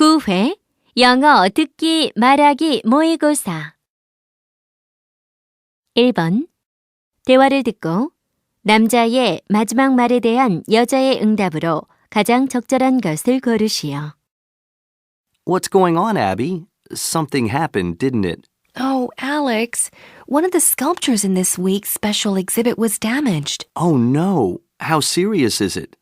9회 영어 듣기 말하기 모의고사 1번 대화를 듣고 남자의 마지막 말에 대한 여자의 응답으로 가장 적절한 것을 고르시오. What's going on, Abby? Something happened, didn't it? Oh, Alex, one of the sculptures in this week's special exhibit was damaged. Oh no. How serious is it?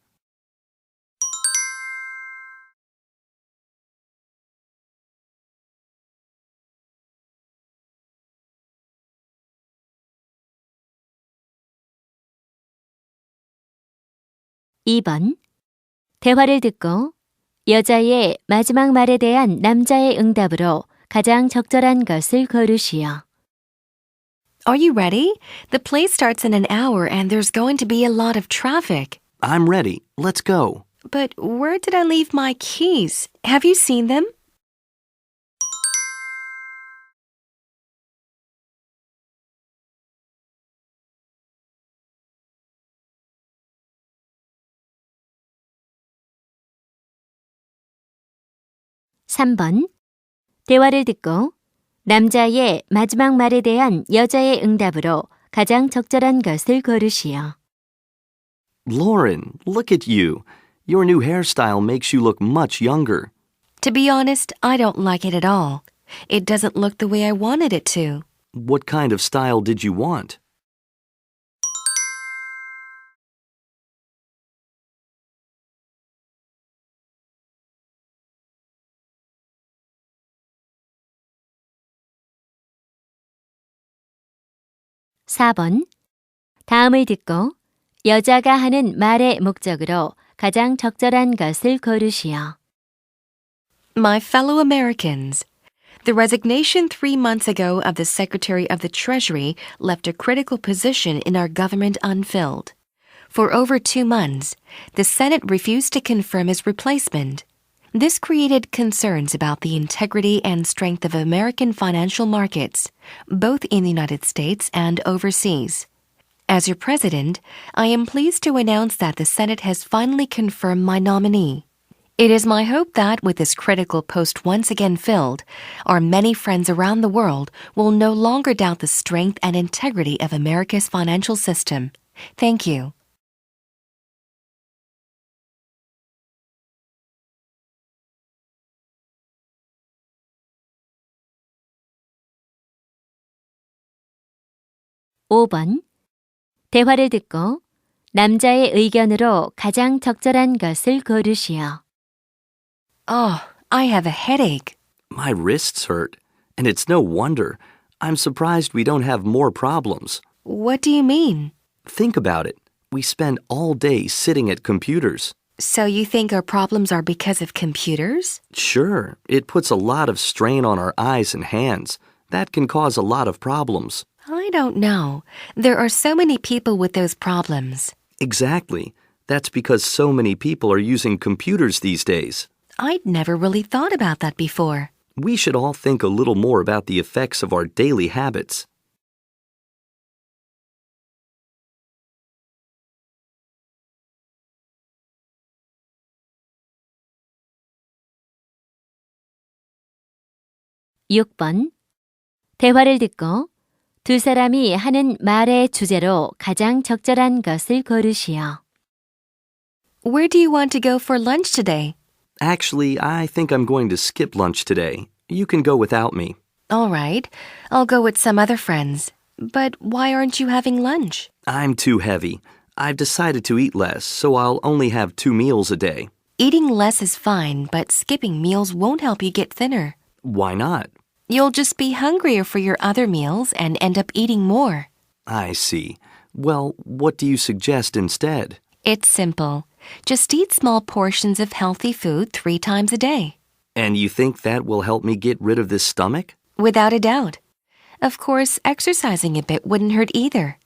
(2번) 대화를 듣고 여자의 마지막 말에 대한 남자의 응답으로 가장 적절한 것을 고르시오. Are you ready? The play starts in an hour and there's going to be a lot of traffic. I'm ready. Let's go. But where did I leave my keys? Have you seen them? (3번) 대화를 듣고 남자의 마지막 말에 대한 여자의 응답으로 가장 적절한 것을 고르시오. Lauren, look at you. Your new hairstyle makes you look much younger. To be honest, I don't like it at all. It doesn't look the way I wanted it to. What kind of style did you want? (4번) 다음을 듣고 여자가 하는 말의 목적으로 가장 적절한 것을 고르시오. My fellow Americans, the resignation 3 months ago of the Secretary of the Treasury left a critical position in our government unfilled. For over 2 months, the Senate refused to confirm his replacement. This created concerns about the integrity and strength of American financial markets, both in the United States and overseas. As your president, I am pleased to announce that the Senate has finally confirmed my nominee. It is my hope that with this critical post once again filled, our many friends around the world will no longer doubt the strength and integrity of America's financial system. Thank you. (5번) 대화를 듣고 남자의 의견으로 가장 적절한 것을 고르시오. Oh, I have a headache. My wrists hurt. And it's no wonder. I'm surprised we don't have more problems. What do you mean? Think about it. We spend all day sitting at computers. So you think our problems are because of computers? Sure, it puts a lot of strain on our eyes and hands. That can cause a lot of problems. I don't know. There are so many people with those problems. Exactly. That's because so many people are using computers these days. I'd never really thought about that before. We should all think a little more about the effects of our daily habits. (6번) 대화를 듣고 두 사람이 하는 말의 주제로 가장 적절한 것을 고르시오. Where do you want to go for lunch today? Actually, I think I'm going to skip lunch today. You can go without me. All right. I'll go with some other friends. But why aren't you having lunch? I'm too heavy. I've decided to eat less, so I'll only have 2 meals a day. Eating less is fine, but skipping meals won't help you get thinner. Why not? You'll just be hungrier for your other meals and end up eating more. I see. Well, what do you suggest instead? It's simple. Just eat small portions of healthy food 3 times a day. And you think that will help me get rid of this stomach? Without a doubt. Of course, exercising a bit wouldn't hurt either.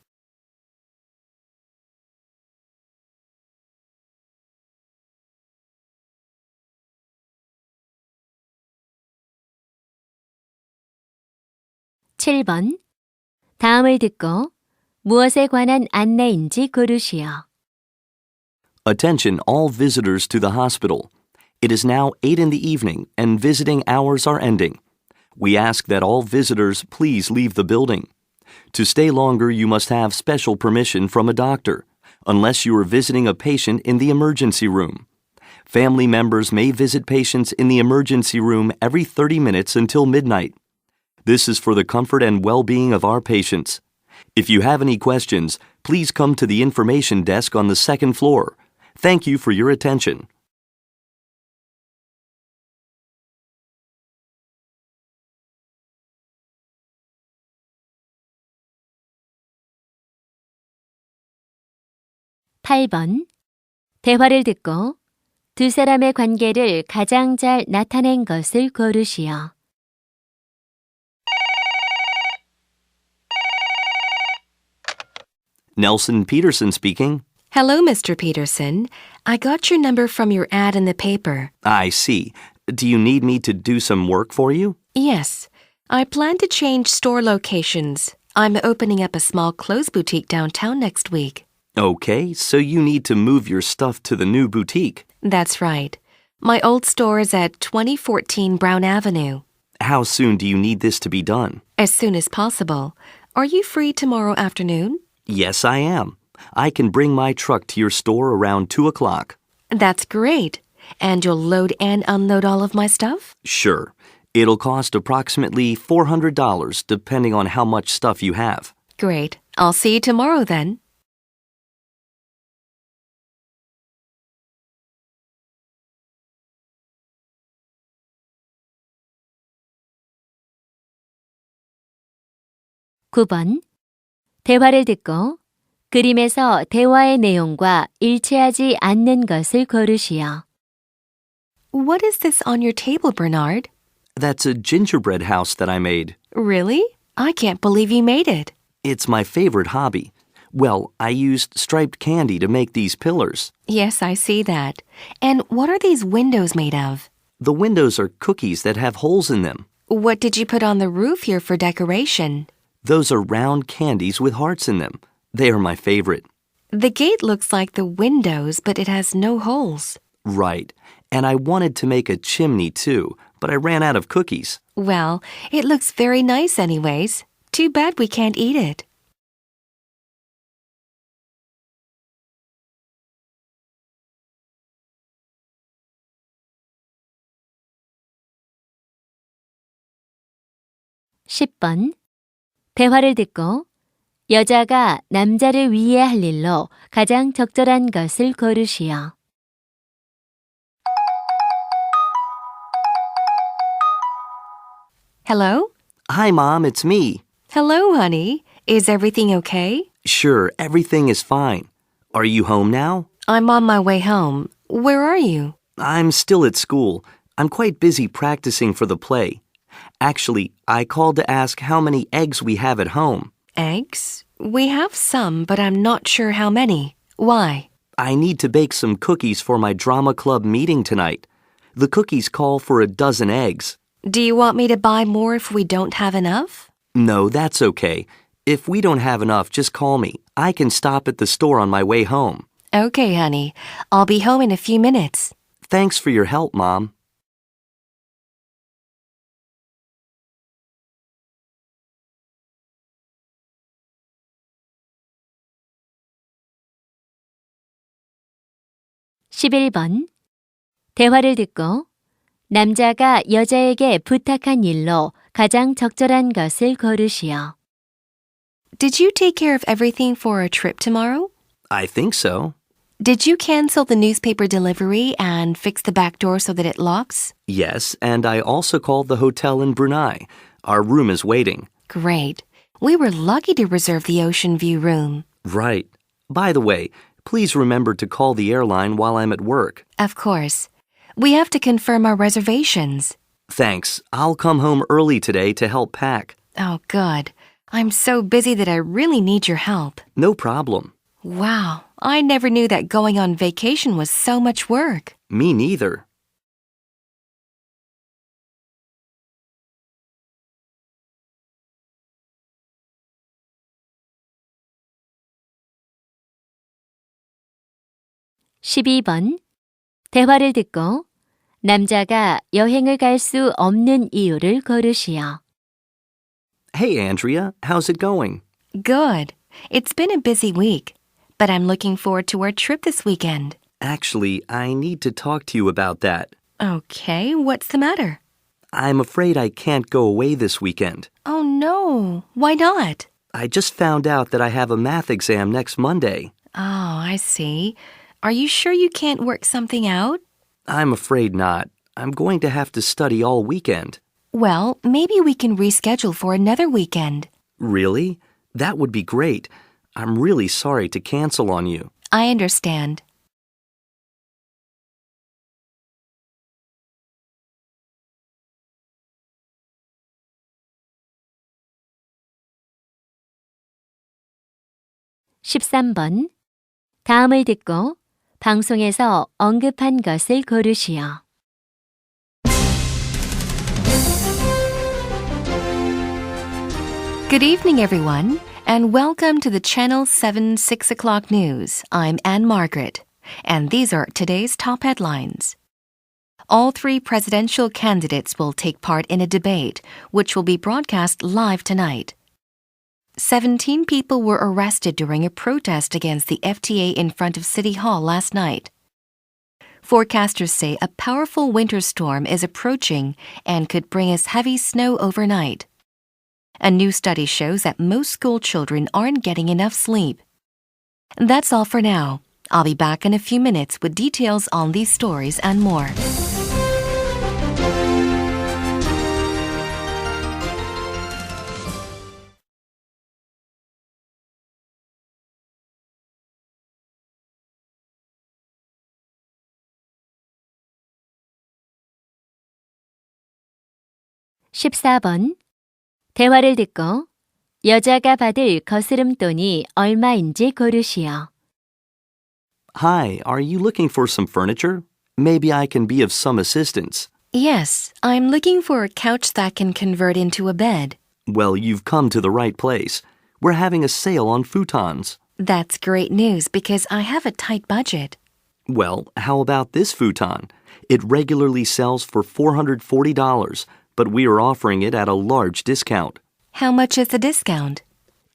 (7번) 다음을 듣고 무엇에 관한 안내인지 고르시오. Attention all visitors to the hospital. It is now 8 in the evening and visiting hours are ending. We ask that all visitors please leave the building. To stay longer, you must have special permission from a doctor, unless you are visiting a patient in the emergency room. Family members may visit patients in the emergency room every 30 minutes until midnight. This is for the comfort and well-being of our patients. If you have any questions, please come to the information desk on the second floor. Thank you for your attention. (8번) 대화를 듣고 두 사람의 관계를 가장 잘 나타낸 것을 고르시오. Nelson Peterson speaking. Hello, Mr. Peterson. I got your number from your ad in the paper. I see. Do you need me to do some work for you? Yes. I plan to change store locations. I'm opening up a small clothes boutique downtown next week. Okay, so you need to move your stuff to the new boutique. That's right. My old store is at 2014 Brown Avenue. How soon do you need this to be done? As soon as possible. Are you free tomorrow afternoon? Yes, I am. I can bring my truck to your store around 2 o'clock. That's great. And you'll load and unload all of my stuff? Sure. It'll cost approximately $400 depending on how much stuff you have. Great. I'll see you tomorrow then. (9번) 대화를 듣고 그림에서 대화의 내용과 일치하지 않는 것을 고르시오. What is this on your table, Bernard? That's a gingerbread house that I made. Really? I can't believe you made it. It's my favorite hobby. Well, I used striped candy to make these pillars. Yes, I see that. And what are these windows made of? The windows are cookies that have holes in them. What did you put on the roof here for decoration? Those are round candies with hearts in them. They are my favorite. The gate looks like the windows, but it has no holes. Right. And I wanted to make a chimney too, but I ran out of cookies. Well, it looks very nice anyways. Too bad we can't eat it. (10번) 대화를 듣고 여자가 남자를 위해 할 일로 가장 적절한 것을 고르시오. Hello? Hi, Mom, it's me. Hello, honey. Is everything okay? Sure, everything is fine. Are you home now? I'm on my way home. Where are you? I'm still at school. I'm quite busy practicing for the play. Actually, I called to ask how many eggs we have at home. Eggs? We have some, but I'm not sure how many. Why? I need to bake some cookies for my drama club meeting tonight. The cookies call for a dozen eggs. Do you want me to buy more if we don't have enough? No, that's okay. If we don't have enough, just call me. I can stop at the store on my way home. Okay, honey. I'll be home in a few minutes. Thanks for your help, Mom. (11번) 대화를 듣고 남자가 여자에게 부탁한 일로 가장 적절한 것을 고르시오. Did you take care of everything for our trip tomorrow? I think so. Did you cancel the newspaper delivery and fix the back door so that it locks? Yes, and I also called the hotel in Brunei. Our room is waiting. Great. We were lucky to reserve the ocean view room. Right. By the way, please remember to call the airline while I'm at work. Of course. We have to confirm our reservations. Thanks. I'll come home early today to help pack. Oh, good. I'm so busy that I really need your help. No problem. Wow, I never knew that going on vacation was so much work. Me neither. (12번) 대화를 듣고 남자가 여행을 갈 수 없는 이유를 고르시오. Hey, Andrea, how's it going? Good. It's been a busy week, but I'm looking forward to our trip this weekend. Actually, I need to talk to you about that. Okay, what's the matter? I'm afraid I can't go away this weekend. Oh no, why not? I just found out that I have a math exam next Monday. Oh, I see. Are you sure you can't work something out? I'm afraid not. I'm going to have to study all weekend. Well, maybe we can reschedule for another weekend. Really? That would be great. I'm really sorry to cancel on you. I understand. (13번) 다음을 듣고 방송에서 언급한 것을 고르시오. Good evening, everyone, and welcome to the Channel 7 6 o'clock news. I'm Anne Margaret, and these are today's top headlines. All three presidential candidates will take part in a debate, which will be broadcast live tonight. 17 people were arrested during a protest against the FTA in front of City Hall last night. Forecasters say a powerful winter storm is approaching and could bring us heavy snow overnight. A new study shows that most school children aren't getting enough sleep. That's all for now. I'll be back in a few minutes with details on these stories and more. (14번) 대화를 듣고 여자가 받을 거스름돈이 얼마인지 고르시오. Hi, are you looking for some furniture? Maybe I can be of some assistance. Yes, I'm looking for a couch that can convert into a bed. Well, you've come to the right place. We're having a sale on futons. That's great news because I have a tight budget. Well, how about this futon? It regularly sells for $440, but we are offering it at a large discount. How much is the discount?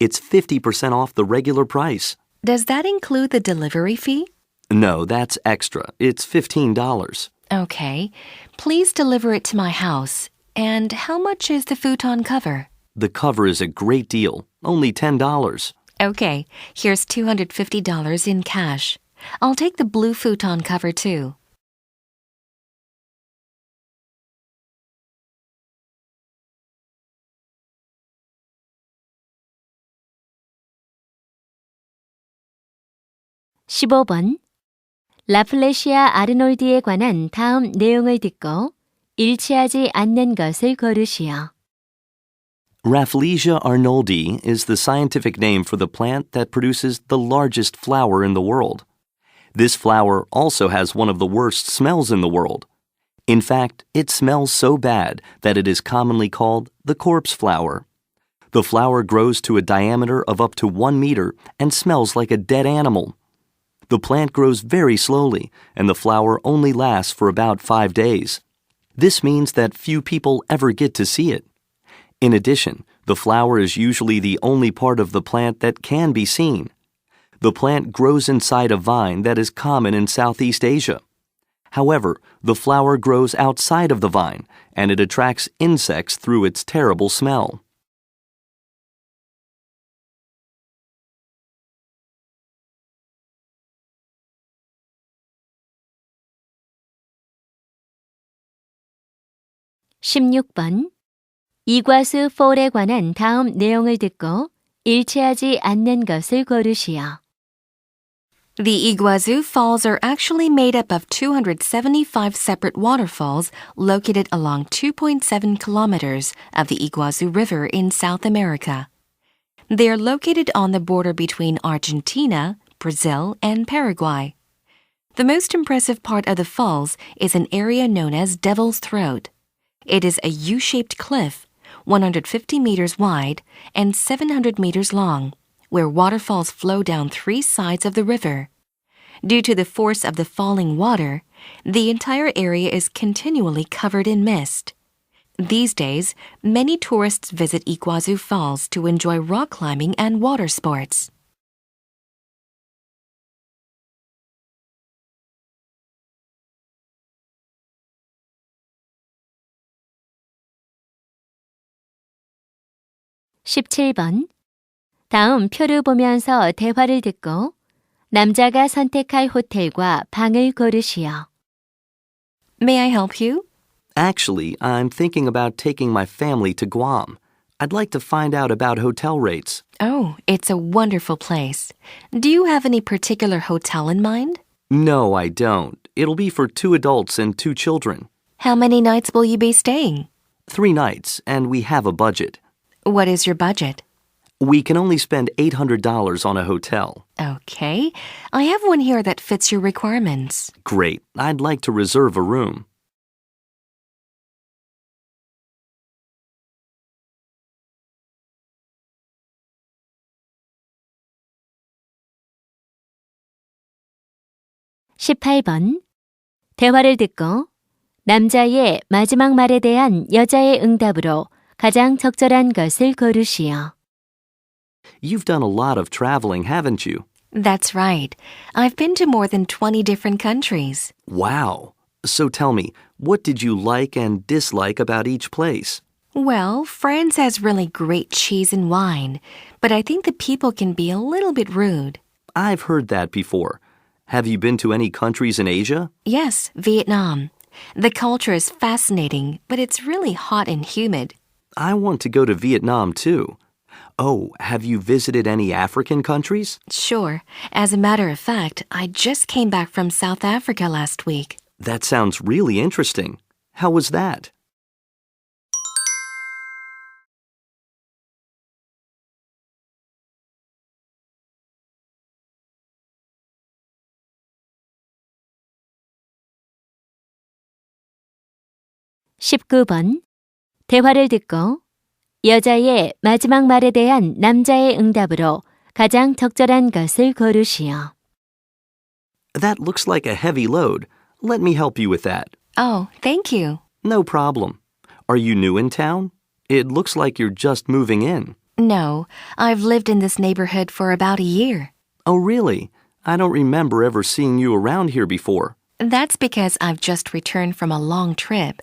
It's 50% off the regular price. Does that include the delivery fee? No, that's extra. It's $15. Okay. Please deliver it to my house. And how much is the futon cover? The cover is a great deal, only $10. Okay, here's $250 in cash. I'll take the blue futon cover too. (15번) 라플레시아 아르놀드에 관한 다음 내용을 듣고 일치하지 않는 것을 고르시오. Rafflesia arnoldi is the scientific name for the plant that produces the largest flower in the world. This flower also has one of the worst smells in the world. In fact, it smells so bad that it is commonly called the corpse flower. The flower grows to a diameter of up to 1 meter and smells like a dead animal. The plant grows very slowly, and the flower only lasts for about 5 days. This means that few people ever get to see it. In addition, the flower is usually the only part of the plant that can be seen. The plant grows inside a vine that is common in Southeast Asia. However, the flower grows outside of the vine, and it attracts insects through its terrible smell. (16번) 이과수 폴에 관한 다음 내용을 듣고 일치하지 않는 것을 고르시오. The Iguazu Falls are actually made up of 275 separate waterfalls located along 2.7 kilometers of the Iguazu River in South America. They are located on the border between Argentina, Brazil, and Paraguay. The most impressive part of the falls is an area known as Devil's Throat. It is a U-shaped cliff, 150 meters wide and 700 meters long, where waterfalls flow down 3 sides of the river. Due to the force of the falling water, The entire area is continually covered in mist. These days, many tourists visit Iguazu Falls to enjoy rock climbing and water sports. (17번) 다음 표를 보면서 대화를 듣고 남자가 선택할 호텔과 방을 고르시오. May I help you? Actually, I'm thinking about taking my family to Guam. I'd like to find out about hotel rates. Oh, it's a wonderful place. Do you have any particular hotel in mind? No, I don't. It'll be for 2 adults and 2 children. How many nights will you be staying? 3 nights, and we have a budget. What is your budget? We can only spend $800 on a hotel. Okay, I have one here that fits your requirements. Great. I'd like to reserve a room. (18번) 대화를 듣고 남자의 마지막 말에 대한 여자의 응답으로 가장 적절한 것을 고르시오. You've done a lot of traveling, haven't you? That's right. I've been to more than 20 different countries. Wow. So tell me, what did you like and dislike about each place? Well, France has really great cheese and wine, but I think the people can be a little bit rude. I've heard that before. Have you been to any countries in Asia? Yes, Vietnam. The culture is fascinating, but it's really hot and humid. I want to go to Vietnam too. Oh, have you visited any African countries? Sure. As a matter of fact, I just came back from South Africa last week. That sounds really interesting. How was that? (19번) 대화를 듣고 여자의 마지막 말에 대한 남자의 응답으로 가장 적절한 것을 고르시오. That looks like a heavy load. Let me help you with that. Oh, thank you. No problem. Are you new in town? It looks like you're just moving in. No, I've lived in this neighborhood for about a year. Oh, really? I don't remember ever seeing you around here before. That's because I've just returned from a long trip.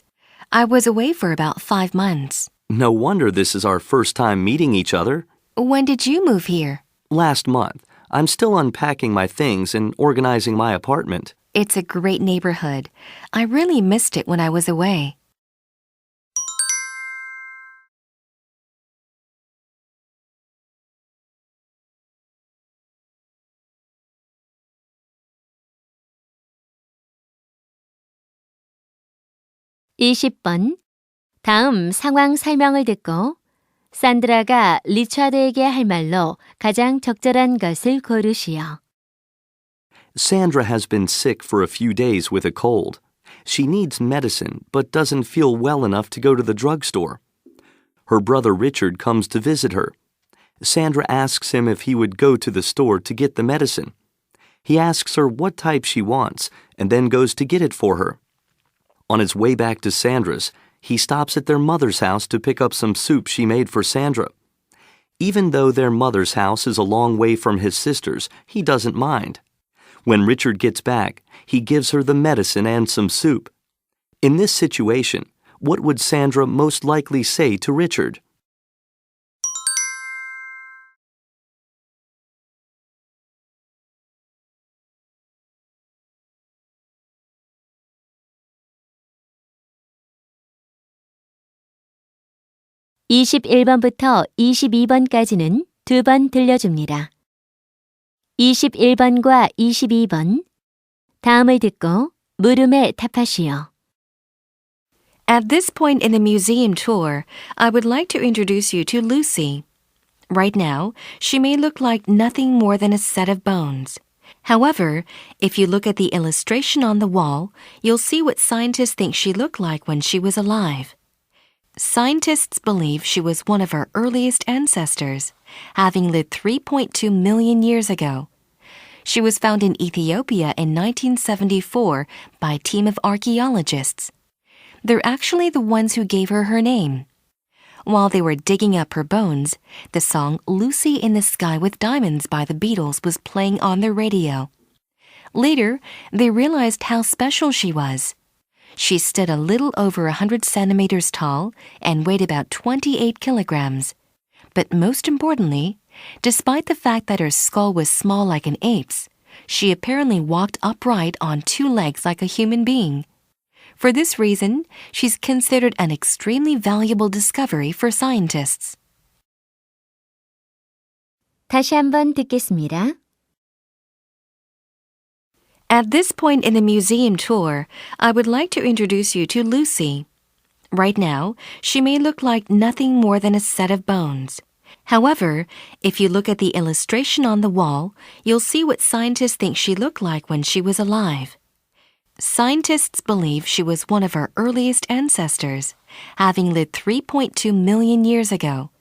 I was away for about 5 months. No wonder this is our first time meeting each other. When did you move here? Last month. I'm still unpacking my things and organizing my apartment. It's a great neighborhood. I really missed it when I was away. (20번) 다음 상황 설명을 듣고 산드라가 리차드에게 할 말로 가장 적절한 것을 고르시오. Sandra has been sick for a few days with a cold. She needs medicine but doesn't feel well enough to go to the drugstore. Her brother Richard comes to visit her. Sandra asks him if he would go to the store to get the medicine. He asks her what type she wants and then goes to get it for her. On his way back to Sandra's, he stops at their mother's house to pick up some soup she made for Sandra. Even though their mother's house is a long way from his sister's, he doesn't mind. When Richard gets back, he gives her the medicine and some soup. In this situation, what would Sandra most likely say to Richard? (21번부터 22번까지는 2번 들려줍니다. 21번과 22번 다음을 듣고 물음에 답하시오. At this point in the museum tour, I would like to introduce you to Lucy. Right now, she may look like nothing more than a set of bones. However, if you look at the illustration on the wall, you'll see what scientists think she looked like when she was alive. Scientists believe she was one of our earliest ancestors, having lived 3.2 million years ago. She was found in Ethiopia in 1974 by a team of archaeologists. They're actually the ones who gave her her name. While they were digging up her bones, the song Lucy in the Sky with Diamonds by the Beatles was playing on the radio. Later, they realized how special she was. She stood a little over 100 centimeters tall and weighed about 28 kilograms. But most importantly, despite the fact that her skull was small like an ape's, she apparently walked upright on two legs like a human being. For this reason, she's considered an extremely valuable discovery for scientists. 다시 한번 듣겠습니다. At this point in the museum tour, I would like to introduce you to Lucy. Right now, she may look like nothing more than a set of bones. However, if you look at the illustration on the wall, you'll see what scientists think she looked like when she was alive. Scientists believe she was one of our earliest ancestors, having lived 3.2 million years ago.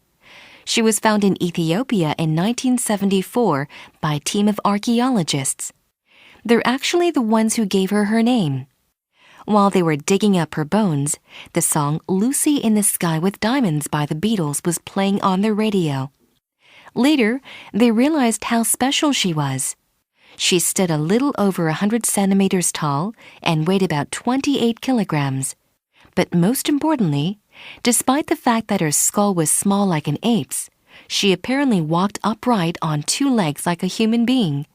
She was found in Ethiopia in 1974 by a team of archaeologists. They're actually the ones who gave her her name. While they were digging up her bones, the song Lucy in the Sky with Diamonds by the Beatles was playing on the radio. Later, they realized how special she was. She stood a little over 100 centimeters tall and weighed about 28 kilograms. But most importantly, despite the fact that her skull was small like an ape's, she apparently walked upright on two legs like a human being.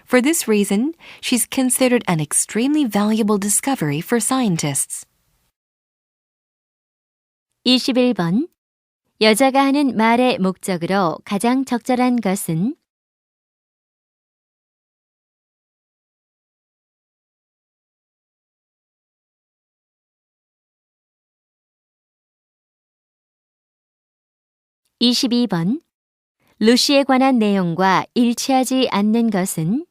For this reason, she's considered an extremely valuable discovery for scientists. 21번. 여자가 하는 말의 목적으로 가장 적절한 것은? 22번. 루시에 관한 내용과 일치하지 않는 것은?